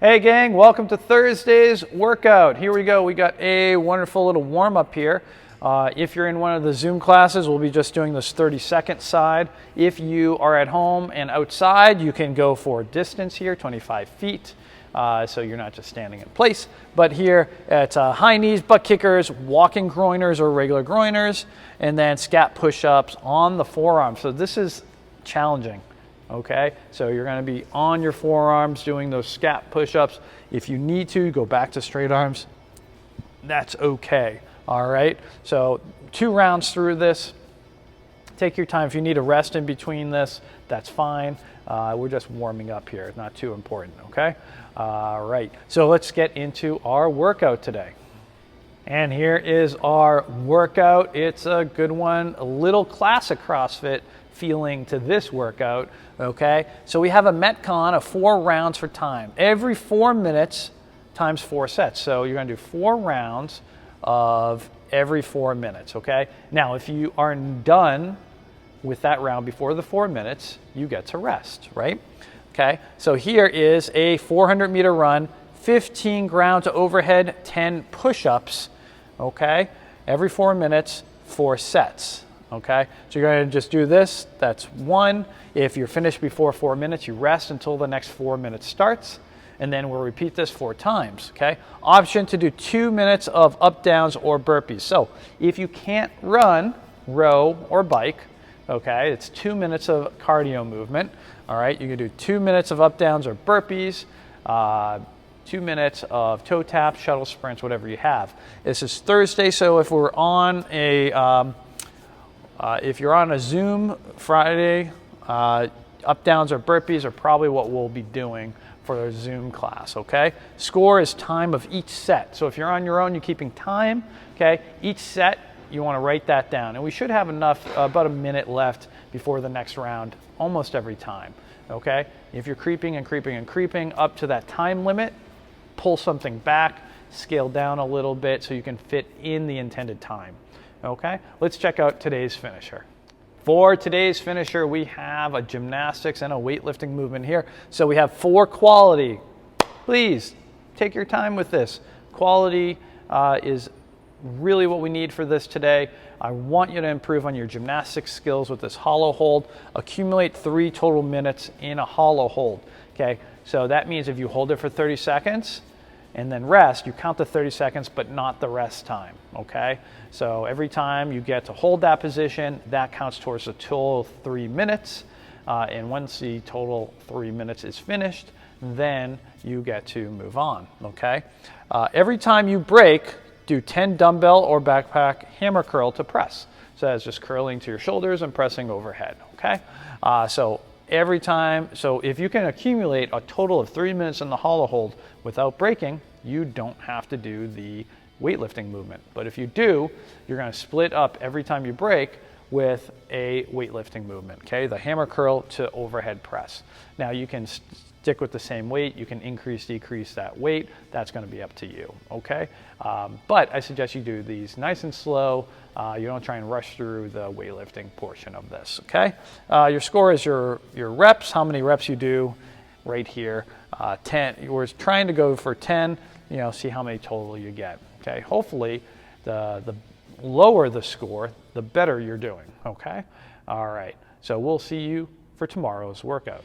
Hey gang, welcome to Thursday's workout. Here we go. We got a wonderful little warm up here. If you're in one of the Zoom classes, we'll be just doing this 30-second side. If you are at home and outside, you can go for distance here, 25 feet. So you're not just standing in place. But here it's high knees, butt kickers, walking groiners or regular groiners, and then scat push-ups on the forearm. So this is challenging. Okay, so you're going to be on your forearms doing those scat push-ups. If you need to go back to straight arms, that's okay. All right, so 2 rounds through this. Take your time. If you need a rest in between this, that's fine. We're just warming up here. It's not too important, okay? All right, so let's get into our workout today. And here is our workout. It's a good one, a little classic CrossFit feeling to this workout, okay? So we have a Metcon of 4 rounds for time. Every 4 minutes times 4 sets. So you're gonna do 4 rounds of every 4 minutes, okay? Now, if you are done with that round before the 4 minutes, you get to rest, right? Okay, so here is a 400-meter run, 15 ground to overhead, 10 push-ups, okay? Every 4 minutes, 4 sets. Okay, so you're going to just do this. That's 1. If you're finished before 4 minutes, you rest until the next 4 minutes starts, and then we'll repeat this 4 times. Okay, option to do 2 minutes of up downs or burpees. So if you can't run, row, or bike, okay, it's 2 minutes of cardio movement. All right, you can do 2 minutes of up downs or burpees, 2 minutes of toe taps, shuttle sprints, whatever you have. This is Thursday, so if we're on if you're on a Zoom Friday, up downs or burpees are probably what we'll be doing for a Zoom class, okay? Score is time of each set. So if you're on your own, you're keeping time, okay? Each set, you wanna write that down. And we should have enough, about a minute left before the next round, almost every time, okay? If you're creeping and creeping and creeping up to that time limit, pull something back, scale down a little bit so you can fit in the intended time. Okay, let's check out today's finisher. For today's finisher, we have a gymnastics and a weightlifting movement here. So we have 4 quality. Please take your time with this. Quality is really what we need for this today. I want you to improve on your gymnastics skills with this hollow hold. Accumulate 3 total minutes in a hollow hold. Okay, so that means if you hold it for 30 seconds, and then rest, you count the 30 seconds, but not the rest time, okay? So every time you get to hold that position, that counts towards the total 3 minutes. And once the total 3 minutes is finished, then you get to move on, okay? Every time you break, do 10 dumbbell or backpack hammer curl to press. So that's just curling to your shoulders and pressing overhead, okay? So every time, so if you can accumulate a total of 3 minutes in the hollow hold without breaking, you don't have to do the weightlifting movement. But if you do, you're gonna split up every time you break with a weightlifting movement, okay? The hammer curl to overhead press. Now you can stick with the same weight, you can increase, decrease that weight, that's gonna be up to you, okay? But I suggest you do these nice and slow. You don't try and rush through the weightlifting portion of this, okay? Your score is your reps, how many reps you do right here. 10, we're trying to go for 10, you know, see how many total you get, okay? Hopefully, the lower the score, the better you're doing, okay? All right, so we'll see you for tomorrow's workout.